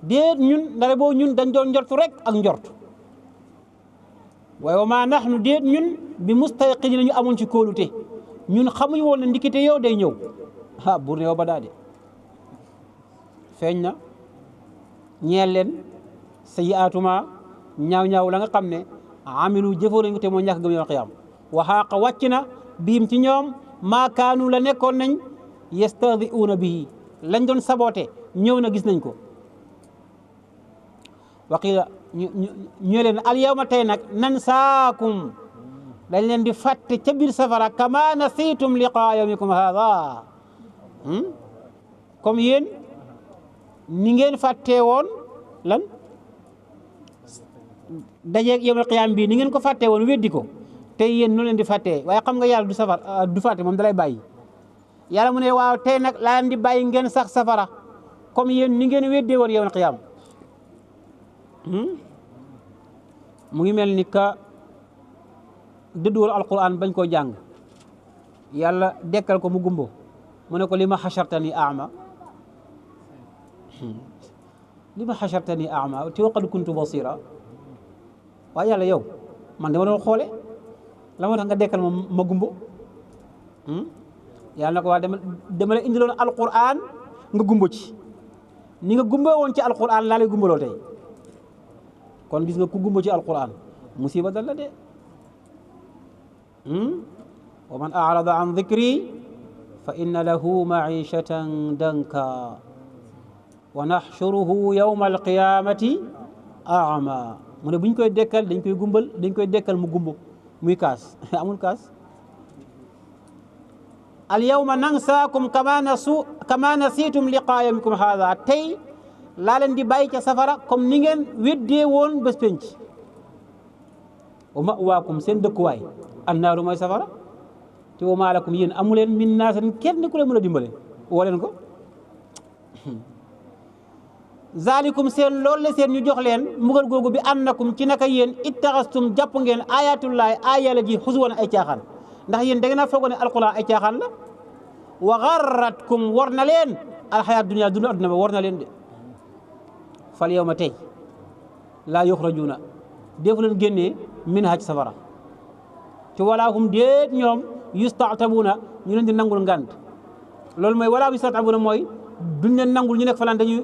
déet ñun ndare boo ñun dañ doon njortu rek ak njort waaye wa maa naxnu déet ñun bi mustayqini ñu amoon ci kóolute ñun xamuñu woon ne ndikite yow day ñëw buur ne yow ba daa de feeñ na ñeel leen sayyi'aatuma ñaaw la nga xam ne amilu jëfoo nañ ko te moo ñàkk gëm yawmal qiyaama wa xaaqa wàcc na biim ci ñoom maa kaanu la nekkoon nañ yastahzi'uuna bihi lañ doon saboote ñëw na gis nañ ko waqila ñu leen al yawma tey nag nansaakum dañ leen di fàtte ca biir safara kama nasiitum liqaa yawmikum haada comme yéen ni ngeen fàttee woon lan dajeeg yawmal qiyaam bii ni ngeen ko fàttee woon weddi ko tey yéen noonu leen di fàttee waaye xam nga yàlla du safara du fàtte moom dalay bàyyi yàlla mu ne waaw tey nag laa leen di bàyyi ngeen sax safara comme yéen ni ngeen weddee woon yawmal qiyaam mu ngi mel ni ka dëdduwal alquran bañ koo jàng yàlla dekkal ko mu gumbo mu ne ko li ma xashartani ama te waqad kuntu basira waaye yàlla yow man dama doon xoole la moo tax nga dekkal ma gumbo yàlla na ko waa dama la indiloon alquran nga gumbo ci ni nga gumbo woon ci alquran laa lay gumbaloo tey kon gis nga ku gumba ci alquran musiba dal la de wa man a'rada an dhikri fa inna lahu ma'ishatan danka wa nahshuruhu yawma alqiyamati a'ma mu ne buñ koy dekkal dañ koy dekkal mu gumbo muy kaas amul kaas al yawma nansaakum kama nasiitum liqaa yawmikum hadha tey laa leen di bàyyi ca safara comme ni ngeen weddee woon bés penc wa ma'waakum seen dëkkuwaay annaaru mooy safara te wa maa lakum yéen amu leen min naasirin kenn ku leen mën a dimbale woo leen ko zalikum seen loolu la seen ñu jox leen mbugal googu bi annakum ci naka yéen ittaxastum jàpp ngeen ayatullahi ay yàlla ji xusuwan ay caaxaan ndax yéen da ngeen a foog ne alquran ay caaxaan la wa garratkum war na leen alxayaat dunya dund adduna ba war na leen de fal yawma tey laa yuxrajuuna defu leen génnee minhaa ci safara ci walaa hum déet ñoom yusta'tabuuna ñu leen di nangul ngant loolu mooy walaa yusta'tabuuna mooy duñ leen nangul ñu nekk falan dañuy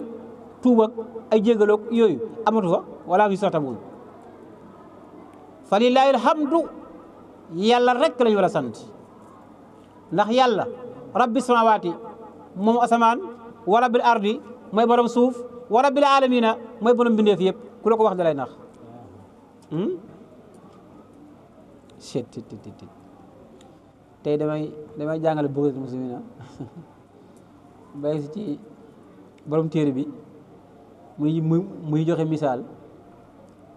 tuub ak ay jégaloog yooyu amatu fa walaa yusta'tabuuna fa lillaahi alhamdu yàlla rek lañu war a sant ndax yàlla rabbi samawaati moom asamaan wa rabbil ardi mooy borom suuf wa rabbil alamina mooy borom bindeef yëpp ku la ko wax dalay nax tey damay jàngale bughyatul muslimina bay si ci borom téere bi muy joxe misaal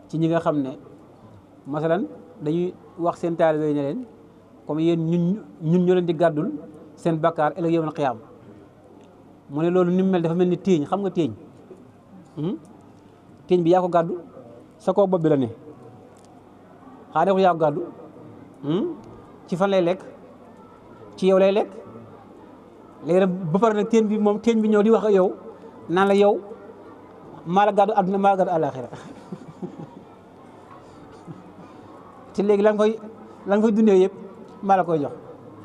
ci ñi nga xam ne masalan dañuy wax seen taalibe ne leen comme yéen ñun ñoo leen di gàddul seen bakkaar ëllëg yawmal qiyaam mu ne loolu ni mu mel dafa mel ni téeñ xam nga téeñ téeñ bi yaa ko gàddu sa kaw bopp bi la ne xaa def yaa ko gàddu ci fan lay lekk ci yow lay lekk léegi nag ba pare nag téeñ bi moom téeñ bi ñëw di wax ak yow naan la yow maa la gàddu àdduna maa la gàddu àllaaxira te léegi la nga fay dundee yëpp maa la koy jox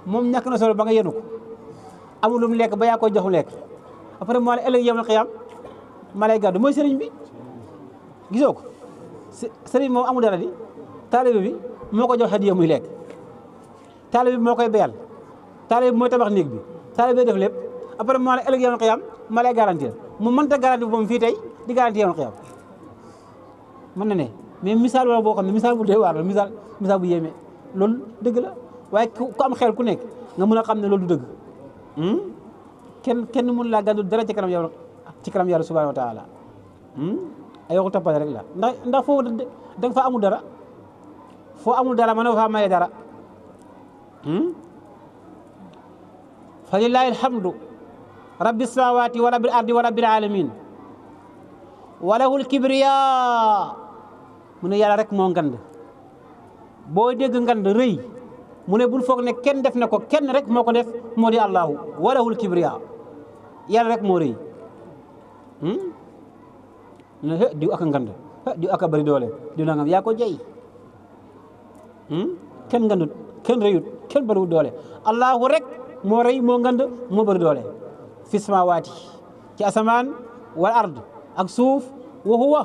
moom ñàkk na solo ba nga yenu ko amul lu mu lekk ba yaa koy jox mu lekk après moo la ëllëg yawmal qiyaam maa lay gàddu mooy sëriñ bi gisoo ko sëriñ moom amul dara di taalibe bi moo ko jox hadiya muy lekk taalibe bi moo koy beyal taalibe bi mooy tabax néeg bi taalibe bi def lépp après moo la ëllëg yawmal qiyaam maa lay garantir mu mënta garanti moom fii tey di garanti yawmal qiyaam mën na ne mais misaal wala boo xam ne misaal bu doy waar la misaal bu yéeme loolu dëgg la waaye ku am xel ku nekk nga mën a xam ne loolu du dëgg kenn mën laa gàddu dara ci kanam yàlla subhanahu wa taala ay waxu toppale rek la ndax foofu da nga fa amul dara foo amul dara mën na faa maye dara fa lillahi alhamdu rabbi samawati wa rabbil ardi wa rabbil alamin wa lahul kibriya mu ne yàlla rek moo ngand boo dégg ngand rëy mu ne bul foog ne kenn def na ko kenn rek moo ko def moo di allahu wa lahul kibriya yàlla rek moo rëy ne diw aka ngand diw aka bëri doole diw nangam yaa ko jey kenn ngandut kenn rëyut kenn bëriwut doole allahu rek moo rëy moo ngand moo bëri doole fi samawaati ci asamaan wal ard ak suuf wa huwa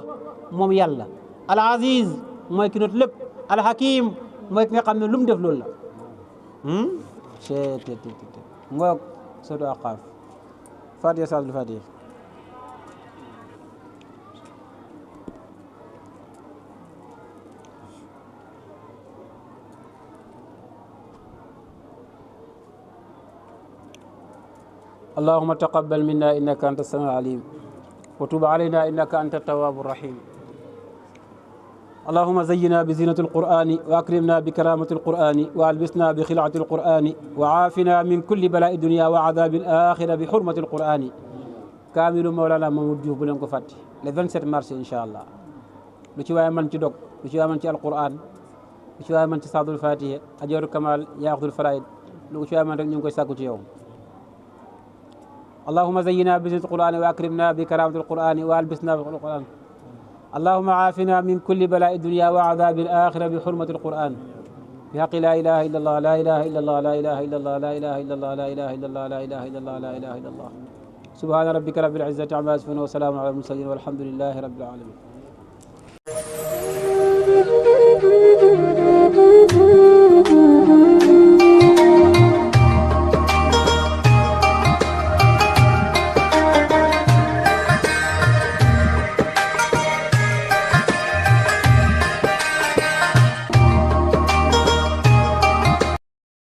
moom yàlla al aziz mooy ki not lépp al hakim mooy ki nga xam ne lu mu def loolu la ngoog sotu aqaaf fatiha salatul fatiha اللهم تقبل منا إنك أنت السميع العليم وتب علينا إنك أنت التواب الرحيم اللهم زينا بزينة القرآن وأكرمنا بكرامة القرآن وألبسنا بخلعة القرآن وعافنا من كل بلاء الدنيا وعذاب الآخرة بحرمة القرآن كامل مولانا محمود Diouf bu leen ko fàtte le 27 mars incha allah lu ci waaye man ci dog lu ci waaye man ci alquran lu ci waaye man ci saadul fatiha ajooru kamal yaaxudul faraid lu ci waaye man rek ñu ngi koy sàkku ci yow اللهم زينا بزينة القرآن وأكرمنا بكرامة القرآن وألبسنا بالقرآن اللهم عافنا من كل بلاء الدنيا وعذاب الآخرة بحرمة القرآن بحق لا إله إلا الله لا إله إلا الله لا إله إلا الله لا إله إلا الله لا إله إلا الله لا إله إلا الله لا إله إلا الله سبحان ربك رب العزة عما يصفون وسلام على المرسلين والحمد لله رب العالمين